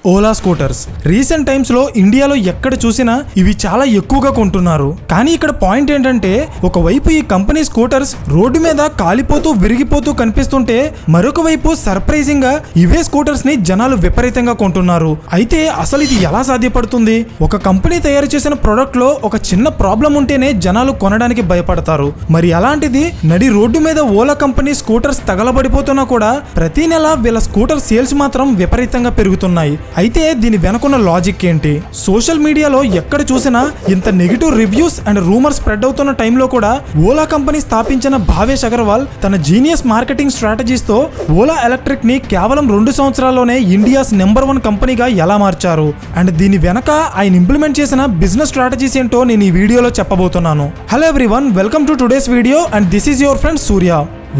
Ola scooters recent times లో ఇండియాలో ఎక్కడ చూసినా ఇవి చాలా ఎక్కువగా కొంటున్నారు. కానీ ఇక్కడ పాయింట్ ఏంటంటే, ఒకవైపు ఈ కంపెనీ స్కూటర్స్ రోడ్డు మీద కాలిపోతూ విరిగిపోతూ కనిపిస్తుంటే, మరొక వైపు సర్ప్రైజింగ్ గా ఇవే స్కూటర్స్ ని జనాలు విపరీతంగా కొంటున్నారు. అయితే అసలు ఇది ఎలా సాధ్యపడుతుంది? ఒక కంపెనీ తయారు చేసిన ప్రొడక్ట్ లో ఒక చిన్న ప్రాబ్లం ఉంటేనే జనాలు కొనడానికి భయపడతారు. మరి అలాంటిది నడి రోడ్డు మీద ఓలా కంపెనీ స్కూటర్స్ తగలబడిపోతున్నా కూడా ప్రతి నెల వీళ్ళ స్కూటర్ సేల్స్ మాత్రం విపరీతంగా పెరుగుతున్నాయి. అయితే దీని వెనుకున్న లాజిక్ ఏంటి? సోషల్ మీడియాలో ఎక్కడ చూసినా ఇంత negative reviews and rumour spread అవుతున్న టైంలో కూడా ఓలా కంపెనీ స్థాపించిన భావేష్ అగర్వాల్ తన జీనియస్ మార్కెటింగ్ స్ట్రాటజీస్ తో ఓలా ఎలక్ట్రిక్ ని కేవలం 2 సంవత్సరాల్లోనే ఇండియాస్ నెంబర్ 1 కంపెనీగా ఎలా మార్చారు అండ్ దీని వెనక ఆయన ఇంప్లిమెంట్ చేసిన బిజినెస్ స్ట్రాటజీస్ ఏంటో నేను ఈ వీడియోలో చెప్పబోతున్నాను. Hello everyone, welcome to today's video and this is your friend Surya.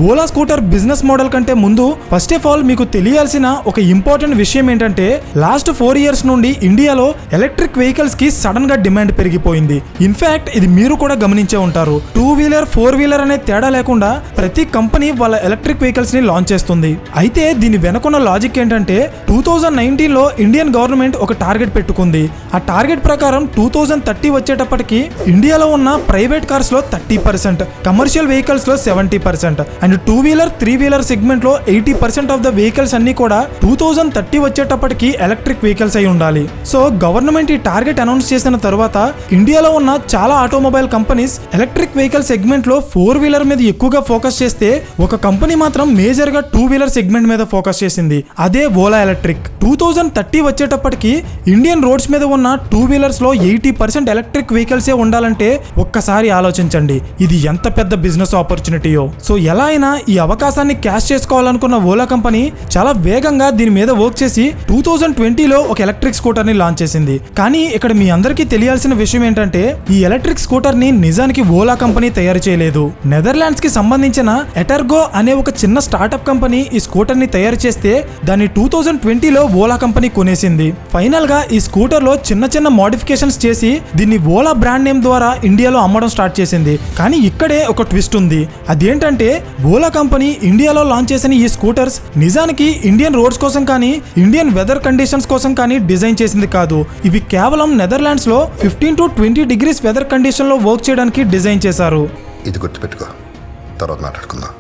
Ola scooter business model కంటే ముందు ఫస్ట్ ఆఫ్ ఆల్ మీకు తెలియాల్సిన ఒక ఇంపార్టెంట్ విషయం ఏంటంటే, లాస్ట్ 4 ఇయర్స్ నుండి ఇండియాలో ఎలక్ట్రిక్ వెహికల్స్ కి సడన్ గా డిమాండ్ పెరిగిపోయింది. ఇన్ఫాక్ట్ ఇది మీరు కూడా గమనించే ఉంటారు. 2 వీలర్ 4 వీలర్ అనే తేడా లేకుండా ప్రతి కంపెనీ వాళ్ళ ఎలక్ట్రిక్ వెహికల్స్ ని లాంచ్ చేస్తుంది. అయితే దీని వెనుకున్న లాజిక్ ఏంటంటే, 2019 లో ఇండియన్ గవర్నమెంట్ ఒక టార్గెట్ పెట్టుకుంది. ఆ టార్గెట్ ప్రకారం 2030 వచ్చేటప్పటికి ఇండియాలో ఉన్న ప్రైవేట్ కార్స్ లో 30%, కమర్షియల్ వెహికల్స్ లో 70% అండ్ 2 వీలర్ 3 వీలర్ సెగ్మెంట్ లో 80% ఆఫ్ ద వెహికల్స్ అన్ని కూడా 2030 వచ్చేటప్పటికి ఎలక్ట్రిక్ వెహికల్స్ అయి ఉండాలి. సో గవర్నమెంట్ ఈ టార్గెట్ అనౌన్స్ చేసిన తర్వాత ఇండియాలో ఉన్న చాలా automobile companies electric vehicle segment లో 4 వీలర్ మీద ఎక్కువగా ఫోకస్ చేస్తే, ఒక కంపెనీ మాత్రం మేజర్ గా 2 వీలర్ సెగ్మెంట్ మీద ఫోకస్ చేసింది. అదే ఓలా ఎలక్ట్రిక్. 2030 వచ్చేటప్పటికి ఇండియన్ రోడ్స్ మీద ఉన్న 2 వీలర్స్ లో 80% ఎలక్ట్రిక్ వెహికల్సే ఉండాలంటే ఒక్కసారి ఆలోచించండి, ఇది ఎంత పెద్ద బిజినెస్ ఆపర్చునిటీయో. సో ఎలా అయినా ఈ అవకాశాన్ని క్యాష్ చేసుకోవాలనుకున్న ఓలా కంపెనీ చాలా వేగంగా దీని మీద వర్క్ చేసి 2020లో ఒక ఎలక్ట్రిక్ స్కూటర్ ని లాంచ్ చేసింది. కానీ ఇక్కడ మీ అందరికీ తెలియాల్సిన విషయం ఏంటంటే, ఈ ఎలక్ట్రిక్ స్కూటర్ ని నిజానికి ఓలా కంపెనీ తయారు చేయలేదు. నెదర్లాండ్స్ కి సంబంధించిన ఎటర్గో అనే ఒక చిన్న స్టార్ట్అప్ కంపెనీ ఈ స్కూటర్ ని తయారు చేస్తే, దాన్ని 2020లో ఓలా కంపెనీ కొనేసింది. ఫైనల్ గా ఈ స్కూటర్ లో చిన్న చిన్న మోడిఫికేషన్స్ చేసి దీన్ని ఓలా బ్రాండ్ నేమ్ ద్వారా ఇండియాలో అమ్మడం స్టార్ట్ చేసింది. కానీ ఇక్కడే ఒక ట్విస్ట్ ఉంది. అదేంటంటే, ఓలా కంపెనీ ఇండియాలో లాంచ్ చేసిన ఈ స్కూటర్స్ నిజానికి ఇండియన్ రోడ్స్ కోసం కానీ ఇండియన్ వెదర్ కండిషన్స్ కోసం కానీ డిజైన్ చేసింది కాదు. ఇవి కేవలం నెదర్లాండ్స్ లో 15 to 20 degrees వెదర్ కండిషన్ లో వర్క్ చేయడానికి డిజైన్ చేశారు. ఇది గుర్తుపెట్టుకో, తర్వాత మాట్లాడుకుందాం.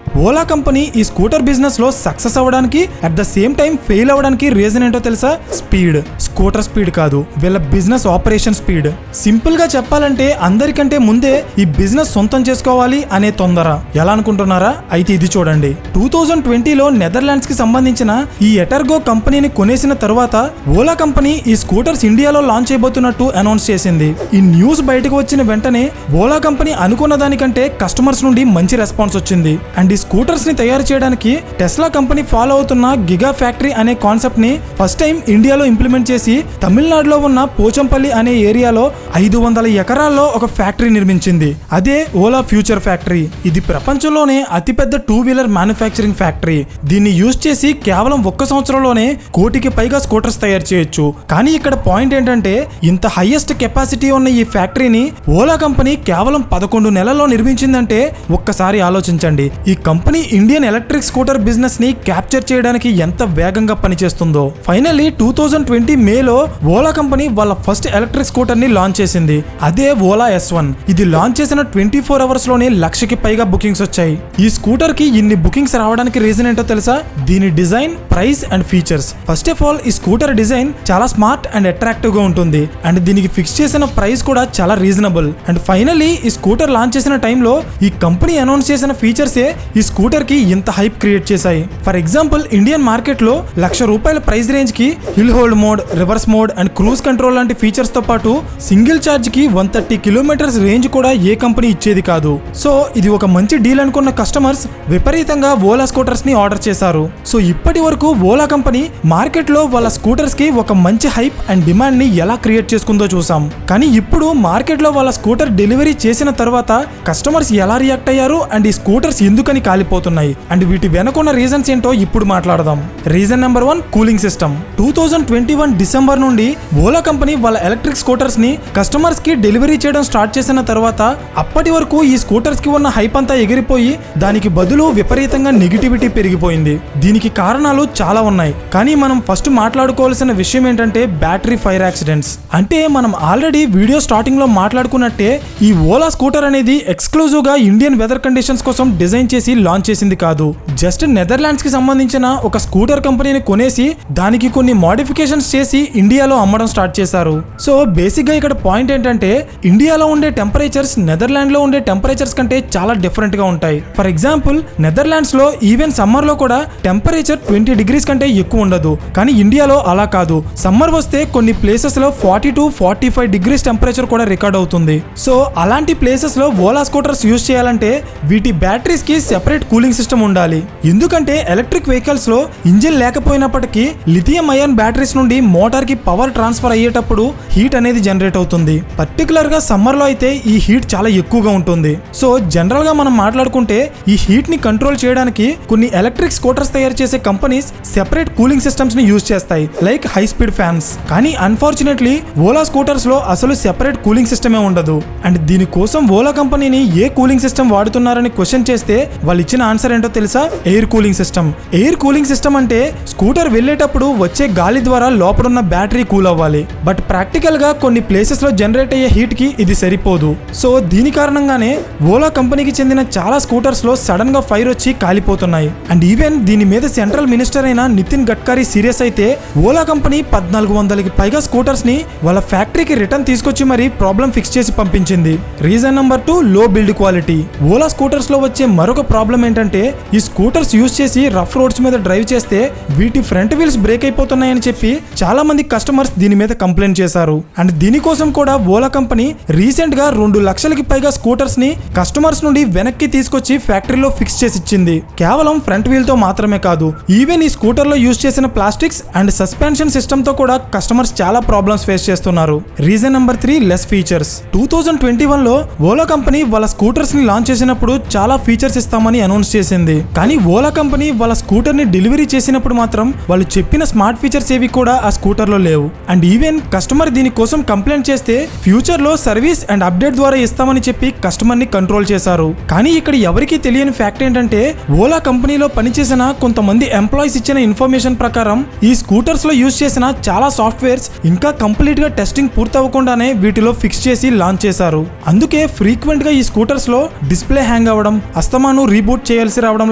ఓలా కంపెనీ ఈ స్కూటర్ బిజినెస్ లో సక్సెస్ అవ్వడానికి at the same time fail అవ్వడానికి రీజన్ ఏంటో తెలుసా? స్పీడ్. స్కూటర్ స్పీడ్ కాదు, వీళ్ళ బిజినెస్ ఆపరేషన్ స్పీడ్. సింపుల్ గా చెప్పాలంటే అందరికంటే ముందే ఈ బిజినెస్ సొంతం చేసుకోవాలి అనే తొందర. ఎలా అనుకుంటున్నారా? అయితే ఇది చూడండి. 2020లో నెదర్లాండ్స్ కి సంబంధించిన ఈ ఎటర్గో కంపెనీని కొనేసిన తర్వాత ఓలా కంపెనీ ఈ స్కూటర్స్ ఇండియాలో లాంచ్ చేయబోతున్నట్టు అనౌన్స్ చేసింది. ఈ న్యూస్ బయటకు వచ్చిన వెంటనే ఓలా కంపెనీ అనుకున్న దానికంటే కస్టమర్స్ నుండి మంచి రెస్పాన్స్ వచ్చింది. అండ్ ఈ స్కూటర్స్ ని తయారు చేయడానికి టెస్లా కంపెనీ ఫాలో అవుతున్న గిగా ఫ్యాక్టరీ అనే కాన్సెప్ట్ ని ఫస్ట్ టైం ఇండియాలో ఇంప్లిమెంట్ చేసి తమిళనాడులో ఉన్న పోచంపల్లి అనే ఏరియాలో 500 ఎకరాల్లో ఒక ఫ్యాక్టరీ నిర్మించింది. అదే ఓలా ఫ్యూచర్ ఫ్యాక్టరీ. ఇది ప్రపంచంలోనే అతిపెద్ద 2 వీలర్ మ్యానుఫ్యాక్చరింగ్ ఫ్యాక్టరీ. దీన్ని యూజ్ చేసి కేవలం 1 సంవత్సరంలోనే 1 కోటికి పైగా స్కూటర్స్ తయారు చేయొచ్చు. కానీ ఇక్కడ పాయింట్ ఏంటంటే, ఇంత హైయెస్ట్ కెపాసిటీ ఉన్న ఈ ఫ్యాక్టరీని ఓలా కంపెనీ కేవలం 11 నెలల్లో నిర్మించిందంటే ఒక్కసారి ఆలోచించండి. ఈ company Indian electric scooter business ని క్యాప్చర్ చేయడానికి ఎంత వేగంగా పనిచేస్తుందో. ఫైనల్లీ 2020 మేలో ఓలా కంపెనీ వాళ్ళ ఫస్ట్ ఎలక్ట్రిక్ స్కూటర్ ని లాంచ్ చేసింది. అదే ఓలా S1. ఇది లాంచ్ చేసిన 24 అవర్స్ లోనే 1,00,000కి పైగా బుకింగ్స్ వచ్చాయి. ఈ స్కూటర్ కి ఇన్ని బుకింగ్స్ రావడానికి రీజన్ ఏంటో తెలుసా? దీని design, price and features. First of all ఈ స్కూటర్ డిజైన్ చాలా స్మార్ట్ అండ్ అట్రాక్టివ్ గా ఉంటుంది. అండ్ దీనికి ఫిక్స్ చేసిన ప్రైస్ కూడా చాలా రీజనబుల్. అండ్ ఫైనల్లీ ఈ స్కూటర్ లాంచ్ చేసిన టైంలో ఈ కంపెనీ అనౌన్స్ చేసిన ఫీచర్సే ఈ స్కూటర్ కి ఇంత హైప్ క్రియేట్ చేశాయి. ఫర్ ఎగ్జాంపుల్, ఇండియన్ మార్కెట్ లో ₹1,00,000 ప్రైస్ రేంజ్ కి hill hold mode, reverse mode and cruise control లాంటి ఫీచర్స్ తో పాటు సింగిల్ ఛార్జ్ కి 130 కిలోమీటర్స్ రేంజ్ కూడా ఏ కంపెనీ ఇచ్చేది కాదు. సో ఇది ఒక మంచి డీల్ అనుకున్న కస్టమర్స్ విపరీతంగా ఓలా స్కూటర్స్ ని ఆర్డర్ చేశారు. సో ఇప్పటి వరకు ఓలా కంపెనీ మార్కెట్ లో వాళ్ళ స్కూటర్స్ కి ఒక మంచి హైప్ అండ్ డిమాండ్ ని ఎలా క్రియేట్ చేసుకుందో చూసాం. కానీ ఇప్పుడు మార్కెట్ లో వాళ్ళ స్కూటర్ డెలివరీ చేసిన తర్వాత కస్టమర్స్ ఎలా రియాక్ట్ అయ్యారు అండ్ ఈ స్కూటర్స్ ఎందుకని కాలిపోతున్నాయి. అండ్ వీటి వెనుకున్న రీజన్స్ ఏంటో ఇప్పుడు మాట్లాడదాం. Reason number 1, cooling system. 2021 December నుండి ఓలా కంపెనీ వాళ్ళ ఎలక్ట్రిక్ స్కూటర్స్ ని కస్టమర్స్ కి డెలివరీ చేయడం స్టార్ట్ చేసిన తర్వాత అప్పటి వరకు ఈ స్కూటర్స్ కి ఉన్న హైప్ అంతా ఎగిరిపోయి దానికి బదులు విపరీతంగా నెగిటివిటీ పెరిగిపోయింది. దీనికి కారణాలు చాలా ఉన్నాయి, కానీ మనం ఫస్ట్ మాట్లాడుకోవాల్సిన విషయం ఏంటంటే బ్యాటరీ ఫైర్ యాక్సిడెంట్స్. అంటే మనం ఆల్రెడీ వీడియో స్టార్టింగ్ లో మాట్లాడుకున్నట్టే ఈ ఓలా స్కూటర్ అనేది ఎక్స్క్లూజివ్ గా ఇండియన్ వెదర్ కండిషన్స్ కోసం డిజైన్ చేసి లాంచ్ చేసింది కాదు. జస్ట్ నెదర్లాండ్స్ కి సంబంధించిన ఒక స్కూటర్ కంపెనీని కొనేసి దానికి కొన్ని మోడిఫికేషన్స్ చేసి ఇండియాలో అమ్మడం స్టార్ట్ చేశారు. సో బేసిక్ గా ఇక్కడ పాయింట్ ఏంటంటే ఇండియాలో ఉండే టెంపరేచర్స్ నెదర్లాండ్ లో ఉండే టెంపరేచర్స్ కంటే చాలా డిఫరెంట్ గా ఉంటాయి. ఫర్ ఎగ్జాంపుల్ నెదర్లాండ్స్ లో ఈవెన్ సమ్మర్ లో కూడా టెంపరేచర్ 20 డిగ్రీస్ కంటే ఎక్కువ ఉండదు, కానీ ఇండియాలో అలా కాదు. సమ్మర్ వస్తే కొన్ని ప్లేసెస్ లో 40 to 45 డిగ్రీస్ టెంపరేచర్ కూడా రికార్డ్ అవుతుంది. సో అలాంటి ప్లేసెస్ లో ఓలా స్కూటర్స్ యూజ్ చేయాలంటే వీటి బ్యాటరీస్ కి సెపరేట్ కూలింగ్ సిస్టమ్ ఉండాలి. ఎందుకంటే ఎలక్ట్రిక్ వెహికల్స్ లో ఇంజిన్ లేకపోయినప్పటికీ లిథియం అయాన్ బ్యాటరీస్ నుండి మోటార్ కి పవర్ ట్రాన్స్ఫర్ అయ్యేటప్పుడు హీట్ అనేది జనరేట్ అవుతుంది. పర్టికులర్ గా సమ్మర్ లో అయితే ఈ హీట్ చాలా ఎక్కువగా ఉంటుంది. సో జనరల్ గా మనం మాట్లాడుకుంటే ఈ హీట్ ని కంట్రోల్ చేయడానికి కొన్ని ఎలక్ట్రిక్ స్కూటర్స్ తయారు చేసే కంపెనీస్ సెపరేట్ కూలింగ్ సిస్టమ్స్ ని యూజ్ చేస్తాయి, లైక్ హై స్పీడ్ ఫ్యాన్స్. కానీ అన్ఫార్చునేట్లీ ఓలా స్కూటర్స్ లో అసలు సెపరేట్ కూలింగ్ సిస్టమే ఉండదు. అండ్ దీనికోసం ఓలా కంపెనీని ఏ కూలింగ్ సిస్టమ్ వాడుతున్నారని క్వశ్చన్ చేస్తే వాళ్ళు ఇచ్చిన ఆన్సర్ ఏంటో తెలుసా? Air cooling system. Air cooling system అంటే స్కూటర్ వెళ్ళేటప్పుడు వచ్చే గాలి ద్వారా లోపడున్న బ్యాటరీ కూల్ అవ్వాలి. బట్ ప్రాక్టికల్ గా కొన్ని ప్లేసెస్ లో జనరేట్ అయ్యే హీట్ కి ఇది సరిపోదు. సో దీని కారణంగానే ఓలా కంపెనీకి చెందిన చాలా స్కూటర్స్ లో సడన్ గా ఫైర్ వచ్చి కాలిపోతున్నాయి. అండ్ ఈవెన్ దీని మీద సెంట్రల్ మినిస్టర్ అయిన నితిన్ గడ్కరీ సీరియస్ అయితే ఓలా కంపెనీ 1400కి పైగా స్కూటర్స్ ని వాళ్ళ ఫ్యాక్టరీకి రిటర్న్ తీసుకొచ్చి మరి ప్రాబ్లం ఫిక్స్ చేసి పంపించింది. రీజన్ నెంబర్ 2, లో బిల్డ్ క్వాలిటీ. ఓలా స్కూటర్స్ లో వచ్చే మరొక ప్రాబ్లం ఏంటంటే ఈ స్కూటర్స్ యూజ్ చేసి రఫ్ రోడ్స్ మీద డ్రైవ్ చేస్తే వీటి ఫ్రంట్ వీల్స్ బ్రేక్ అయిపోతున్నాయని చెప్పి చాలా మంది కస్టమర్స్ దీని మీద కంప్లైంట్ చేశారు. అండ్ దీనికోసం కూడా ఓలా కంపెనీ రీసెంట్ గా 2 లక్షలకి పైగా స్కూటర్స్ ని కస్టమర్స్ నుండి వెనక్కి తీసుకొచ్చి ఫ్యాక్టరీలో ఫిక్స్ చేసి ఇచ్చింది. కేవలం ఫ్రంట్ వీల్ తో మాత్రమే కాదు, ఈవెన్ ఈ స్కూటర్ లో యూజ్ చేసిన ప్లాస్టిక్స్ అండ్ సస్పెన్షన్ సిస్టమ్ తో కూడా కస్టమర్స్ చాలా ప్రాబ్లమ్స్ ఫేస్ చేస్తున్నారు. Reason number 3, less features. 2021 లో ఓలా కంపెనీ వాళ్ళ స్కూటర్స్ ని లాంచ్ చేసినప్పుడు చాలా ఫీచర్స్ ఇస్తామని అనౌన్స్ చేసింది. కానీ ఓలా కంపెనీ వాళ్ళ స్కూటర్ ని డెలివరీ చేసినప్పుడు మాత్రం వాళ్ళు చెప్పిన స్మార్ట్ ఫీచర్స్ ఏవి కూడా ఆ స్కూటర్ లో లేవు. అండ్ ఈవెన్ కస్టమర్ దీనికోసం కంప్లైంట్ చేస్తే ఫ్యూచర్ లో సర్వీస్ అండ్ అప్డేట్ ద్వారా ఇస్తామని చెప్పి కస్టమర్ ని కంట్రోల్ చేశారు. కానీ ఇక్కడ ఎవరికీ తెలియని ఫ్యాక్ట్ ఏంటంటే ఓలా కంపెనీలో పనిచేసిన కొంతమంది ఎంప్లాయీస్ ఇచ్చిన ఇన్ఫర్మేషన్ ప్రకారం ఈ స్కూటర్స్ లో యూజ్ చేసిన చాలా సాఫ్ట్వేర్స్ ఇంకా కంప్లీట్ గా టెస్టింగ్ పూర్తవకుండానే వీటిలో ఫిక్స్ చేసి లాంచ్ చేశారు. అందుకే ఫ్రీక్వెంట్ గా ఈ స్కూటర్స్ లో డిస్ప్లే హ్యాంగ్ అవ్వడం, అస్తమాను రీబూట్ చేయాల్సి రావడం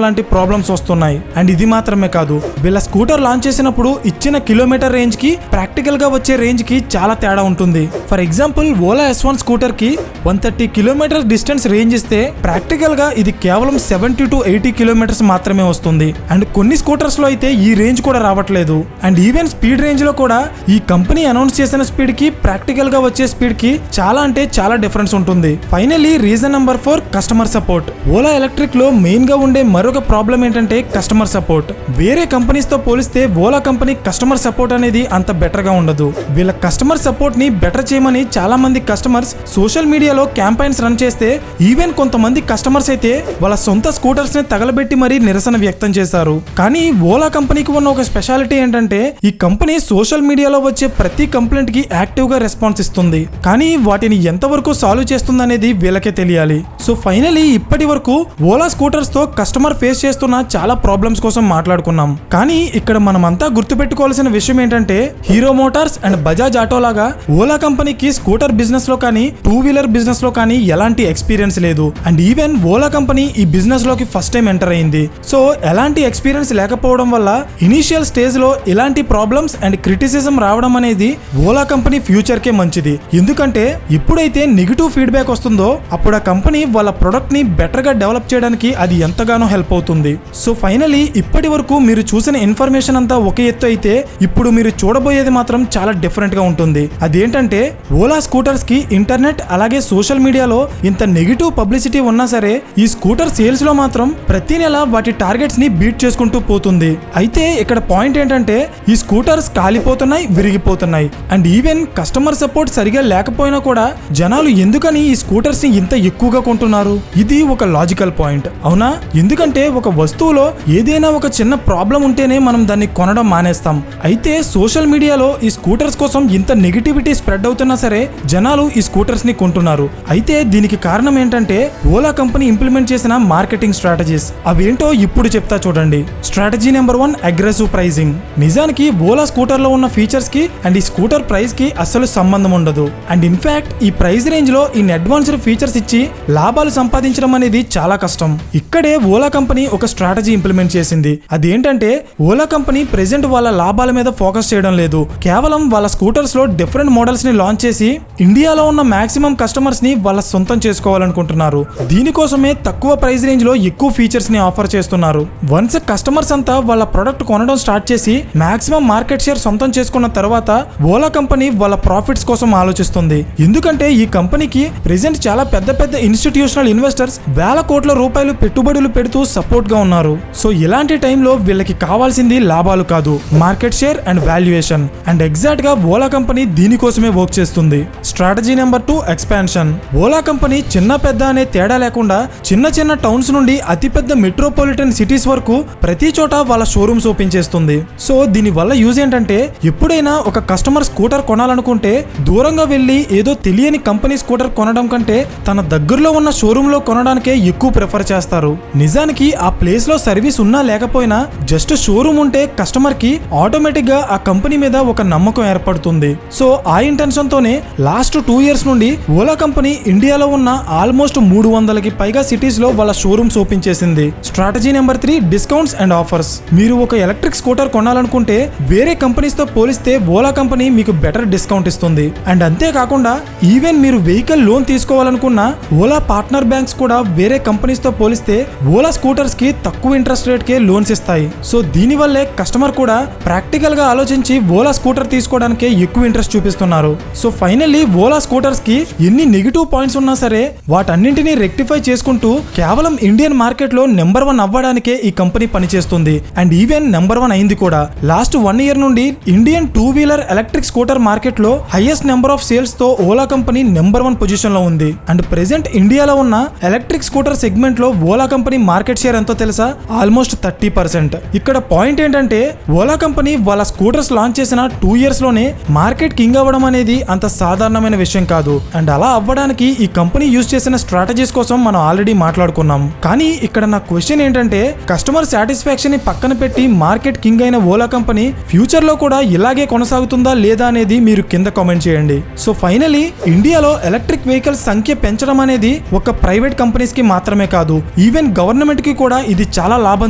లాంటి ప్రాబ్లమ్స్ వస్తున్నాయి. అండ్ ఇది మాత్రమే కాదు, వీళ్ళ స్కూటర్ లాంచ్ చేసినప్పుడు ఇచ్చిన కిలోమీటర్ రేంజ్ కి ప్రాక్టికల్ గా వచ్చే రేంజ్ కి చాలా తేడా ఉంటుంది. For example Ola S1 scooter కి 130 కిలోమీటర్ డిస్టెన్స్ రేంజ్ ఇస్తే ప్రాక్టికల్ గా ఇది కేవలం 70 to 80 కిలోమీటర్స్ మాత్రమే వస్తుంది. అండ్ కొన్ని స్కూటర్స్ లో అయితే ఈ రేంజ్ కూడా రావట్లేదు. అండ్ ఈవెన్ స్పీడ్ రేంజ్ లో కూడా ఈ కంపెనీ అనౌన్స్ చేసిన స్పీడ్ కి ప్రాక్టికల్ గా వచ్చే స్పీడ్ కి చాలా అంటే చాలా డిఫరెన్స్ ఉంటుంది. Finally reason number 4, customer support. Ola electric లో మెయిన్ గా ఉండే మరొక ప్రాబ్లం ఏంటంటే కస్టమర్ సపోర్ట్. వేరే కంపెనీస్ తో పోలిస్తే ఓలా కంపెనీ కస్టమర్ సపోర్ట్ అనేది అంత బెటర్ గా ఉండదు. వీళ్ళ కస్టమర్ సపోర్ట్ ని బెటర్ చేయమని చాలా మంది కస్టమర్స్ సోషల్ మీడియాలో క్యాంపైన్స్ రన్ చేస్తే ఈవెన్ కొంతమంది కస్టమర్స్ అయితే వాళ్ళ సొంత స్కూటర్స్ ని తగలబెట్టి మరీ నిరసన వ్యక్తం చేశారు. కానీ ఓలా కంపెనీకి ఉన్న ఒక స్పెషాలిటీ ఏంటంటే ఈ కంపెనీ సోషల్ మీడియాలో వచ్చే ప్రతి కంప్లైంట్ కి యాక్టివ్ గా రెస్పాన్స్ ఇస్తుంది. కానీ వాటిని ఎంతవరకు సాల్వ్ చేస్తుంది అనేది వీళ్ళకే తెలియాలి. సో ఫైనలీ ఇప్పటి వరకు ఓలా స్కూటర్స్ తో కస్టమర్ ఫేస్ చేస్తున్న చాలా ప్రాబ్లమ్స్ కోసం మాట్లాడుకున్నాం. కానీ ఇక్కడ మనమంతా గుర్తుపెట్టుకోవాల్సిన విషయం ఏంటంటే hero Motors and Bajaj auto లాగా ఓలా కంపెనీకి స్కూటర్ బిజినెస్ లో కానీ 2-వీలర్ బిజినెస్ లో కానీ ఎలాంటి ఎక్స్పీరియన్స్ లేదు. అండ్ ఈవెన్ ఓలా కంపెనీ ఈ బిజినెస్ లోకి ఫస్ట్ టైం ఎంటర్ అయింది. సో ఎలాంటి ఎక్స్పీరియన్స్ లేకపోవడం వల్ల ఇనిషియల్ స్టేజ్ లో ఇలాంటి ప్రాబ్లమ్స్ అండ్ క్రిటిసిజం రావడం అనేది ఓలా కంపెనీ ఫ్యూచర్ కే మంచిది. ఎందుకంటే ఇప్పుడైతే నెగిటివ్ ఫీడ్బ్యాక్ వస్తుందో అప్పుడు ఆ కంపెనీ వాళ్ళ ప్రొడక్ట్ ని బెటర్ గా డెవలప్ చేయడానికి అది ఎంతగానో హెల్ప్ అవుతుంది. సో ఫైనలీ ఇప్పటి వరకు మీరు చూసిన ఇన్ఫర్మేషన్ అంతా ఒక ఎత్తు అయితే ఇప్పుడు మీరు చూడబోయేది మాత్రం చాలా డిఫరెంట్ గా ఉంటుంది. అదేంటంటే ఓలా స్కూటర్స్ కి ఇంటర్నెట్ అలాగే సోషల్ మీడియాలో ఇంత నెగిటివ్ పబ్లిసిటీ ఉన్నా సరే ఈ స్కూటర్ సేల్స్ లో మాత్రం ప్రతి నెల వాటి టార్గెట్స్ ని బీట్ చేసుకుంటూ పోతుంది. అయితే ఇక్కడ పాయింట్ ఏంటంటే ఈ స్కూటర్స్ కాలిపోతున్నాయి, విరిగిపోతున్నాయి. అండ్ ఈవెన్ కస్టమర్ సపోర్ట్ సరిగా లేకపోయినా కూడా జనాలు ఎందుకని ఈ స్కూటర్స్ ని ఇంత ఎక్కువగా కొంటున్నారు? ఇది ఒక లాజికల్ పాయింట్ అవునా? ఎందుకంటే ఒక వస్తువులో ఏదైనా ఒక చిన్న ప్రాబ్లం ఉంటేనే మనం దాన్ని కొనడం మానేస్తాం. అయితే సోషల్ మీడియాలో ఈ స్కూటర్స్ కోసం ఇంత నెగిటివిటీ స్ప్రెడ్ అవుతున్నా సరే జనాలు ఈ స్కూటర్స్ ని కొంటున్నారు. అయితే దీనికి కారణం ఏంటంటే ఓలా కంపెనీ ఇంప్లిమెంట్ చేసిన మార్కెటింగ్ స్ట్రాటజీస్. అవేంటో ఇప్పుడు చెప్తా చూడండి. Strategy number 1, aggressive pricing. నిజానికి ఓలా స్కూటర్ లో ఉన్న ఫీచర్స్ కి అండ్ ఈ స్కూటర్ ప్రైస్ కి అస్సలు సంబంధం ఉండదు. అండ్ ఇన్ఫాక్ట్ ఈ ప్రైస్ రేంజ్ లో ఇన్ అడ్వాన్స్డ్ ఫీచర్స్ ఇచ్చి లాభాలు సంపాదించడం అనేది చాలా కష్టం. ఇక్కడే ఓలా కంపెనీ ఒక స్ట్రాటజీ ఇంప్లిమెంట్ చేసింది. అదేంటంటే ఓలా కంపెనీ ప్రెజెంట్ వాళ్ళ లాభాల మీద ఫోకస్ చేయడం లేదు. కేవలం వాళ్ళ స్కూటర్స్ లో డిఫరెంట్ మోడల్స్ ని లాంచ్ చేసి ఇండియాలో ఉన్న మాక్సిమం కస్టమర్స్ ని వాళ్ళ సొంతం చేసుకోవాలనుకుంటున్నారు. దీనికోసమే తక్కువ ప్రైస్ రేంజ్ లో ఎక్కువ ఫీచర్స్ ని ఆఫర్ చేస్తున్నారు. వన్స్ కస్టమర్స్ అంతా వాళ్ళ ప్రొడక్ట్ కొనడం స్టార్ట్ చేసి మాక్సిమం మార్కెట్ షేర్ సొంతం చేసుకున్న తర్వాత ఓలా కంపెనీ వాళ్ళ ప్రాఫిట్స్ కోసం ఆలోచిస్తుంది. ఎందుకంటే ఈ కంపెనీకి ప్రెజెంట్ చాలా పెద్ద పెద్ద ఇన్స్టిట్యూషనల్ ఇన్వెస్టర్స్ వేల కోట్ల రూపాయలు పెట్టుబడులు పెడుతూ సపోర్ట్ గా ఉన్నారు. సో ఇలాంటి టైంలో వీళ్ళకి కావాల్సింది లాభాలు కాదు, market share and valuation. And exact గా ఓలా కంపెనీ దీనికోసమే వర్క్ చేస్తుంది. Strategy number 2, expansion. Ola company చిన్న పెద్ద అనే తేడా లేకుండా చిన్న చిన్న టౌన్స్ నుండి అతిపెద్ద మెట్రోపాలిటన్ సిటీస్ వరకు ప్రతి చోట వాళ్ళ షోరూమ్స్ ఓపెన్ చేస్తుంది. సో దీని వల్ల యూజ్ ఏంటంటే ఎప్పుడైనా ఒక కస్టమర్ స్కూటర్ కొనాలనుకుంటే దూరంగా వెళ్లి ఏదో తెలియని కంపెనీ స్కూటర్ కొనడం కంటే తన దగ్గరలో ఉన్న షోరూమ్ లో కొనడానికే ఎక్కువ ప్రిఫర్ చేస్తారు. నిజానికి ఆ ప్లేస్ లో సర్వీస్ ఉన్నా లేకపోయినా జస్ట్ షోరూమ్ ఉంటే కస్టమర్ కి ఆటోమేటిక్ గా ఆ కంపెనీ మీద ఒక నమ్మకం ఏర్పడుతుంది. సో ఆ ఇంటెన్షన్ తోనే లాస్ట్ 2 years నుండి ఓలా కంపెనీ ఇండియాలో ఉన్న ఆల్మోస్ట్ 300కి పైగా సిటీస్ లో వాళ్ళ షోరూమ్స్ ఓపెన్ చేసింది. Strategy number 3, discounts and offers. మీరు ఒక ఎలక్ట్రిక్ స్కూటర్ కొనాలనుకుంటే వేరే కంపెనీస్ తో పోలిస్తే ఓలా కంపెనీ మీకు బెటర్ డిస్కౌంట్ ఇస్తుంది. అండ్ అంతేకాకుండా ఈవెన్ మీరు వెహికల్ లోన్ తీసుకోవాలనుకున్నా ఓలా పార్ట్నర్ బ్యాంక్స్ కూడా వేరే కంపెనీస్ తో పోలిస్తే ఓలా స్కూటర్స్ కి తక్కువ ఇంట్రెస్ట్ రేట్ కే లోన్స్ ఇస్తాయి. సో దీని వల్లే కస్టమర్ కూడా ప్రాక్టికల్ గా ఆలోచించి ఓలా స్కూటర్ తీసుకోవడానికే ఎక్కువ ఇంట్రెస్ట్ చూపిస్తున్నారు. సో ఫైనల్లీ ఓలా స్కూటర్స్ కి ఎన్ని నెగిటివ్ పాయింట్స్ ఉన్నా సరే వాటన్నింటినీ రెక్టిఫై చేసుకుంటూ కేవలం ఇండియన్ మార్కెట్ లో నెంబర్ 1 అవ్వడానికే ఈ కంపెనీ పనిచేస్తుంది. అండ్ ఈవెన్ నెంబర్ 1 అయింది కూడా. లాస్ట్ 1 year నుండి Indian 2-wheeler electric scooter market లో హైయెస్ట్ నెంబర్ ఆఫ్ సేల్స్ తో ఓలా కంపెనీ నెంబర్ 1 పొజిషన్ లో ఉంది. అండ్ ప్రెసెంట్ ఇండియాలో ఉన్న ఎలక్ట్రిక్ స్కూటర్ సెగ్మెంట్ లో ఓలా కంపెనీ మార్కెట్ షేర్ ఎంతో తెలుసా? ఆల్మోస్ట్ 30%. ఇక్కడ పాయింట్ ఏంటంటే ఓలా కంపెనీ వాళ్ళ స్కూటర్స్ లాంచ్ చేసిన 2 years లోనే మార్కెట్ కింగ్ అవ్వడం అనేది అంత సాధారణమైన విషయం కాదు. అండ్ అలా అవ్వడానికి ఈ కంపెనీ యూజ్ చేసిన స్ట్రాటజీస్ కోసం మనం ఆల్రెడీ మాట్లాడుకున్నాం. కానీ ఇక్కడ నా క్వశ్చన్ ఏంటంటే కస్టమర్ సాటిస్ఫాక్షన్ ని పక్కన పెట్టి మార్కెట్ కింగ్ అయిన ఓలా కంపెనీ ఫ్యూచర్ లో కూడా ఇలాగే కొనసాగుతుందా లేదా అనేది మీరు కింద కామెంట్ చేయండి. సో ఫైనలీ ఇండియాలో ఎలక్ట్రిక్ వెహికల్స్ సంఖ్య పెంచడం అనేది ఒక ప్రైవేట్ కంపెనీస్ కి మాత్రమే కాదు, ఈవెన్ గవర్నమెంట్ కి కూడా ఇది చాలా లాభం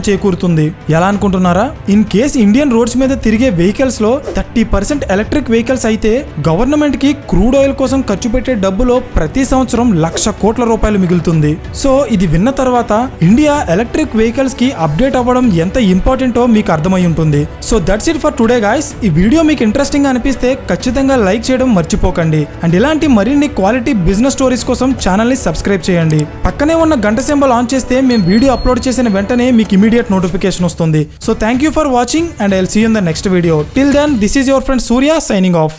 చేకూరుతుంది. ఎలా అనుకుంటున్నారా? ఇన్ కేస్ ఇండియన్ రోడ్స్ మీద తిరిగే వెహికల్స్ లో 30% ఎలక్ట్రిక్ వెహికల్స్ అయితే గవర్నమెంట్ కి క్రూడ్ ఆయిల్ కోసం ఖర్చు పెట్టే డబ్బులో ప్రతి సంవత్సరం 1,00,000 కోట్ల రూపాయలు మిగులుతుంది. సో ఇది విన్న తర్వాత ఇండియా ఎలక్ట్రిక్ వెహికల్స్ కి అప్డేట్ అవ్వడం ఎంత ఇంపార్టెంటో మీకు అర్థమై ఉంటుంది. So that's it for today guys. ఈ వీడియో మీకు ఇంట్రెస్టింగ్ గా అనిపిస్తే ఖచ్చితంగా లైక్ చేయడం మర్చిపోకండి. అండ్ ఇలాంటి మరిన్ని క్వాలిటీ బిజినెస్ స్టోరీస్ కోసం ఛానల్ ని సబ్స్క్రైబ్ చేయండి. పక్కనే ఉన్న గంట సింబల్ ఆన్ చేస్తే మేము వీడియో అప్లోడ్ చేసిన వెంటనే మీకు ఇమీడియట్ నోటిఫికేషన్ వస్తుంది. So thank you for watching and I will see you in the next video. Till then this is your friend Surya signing of.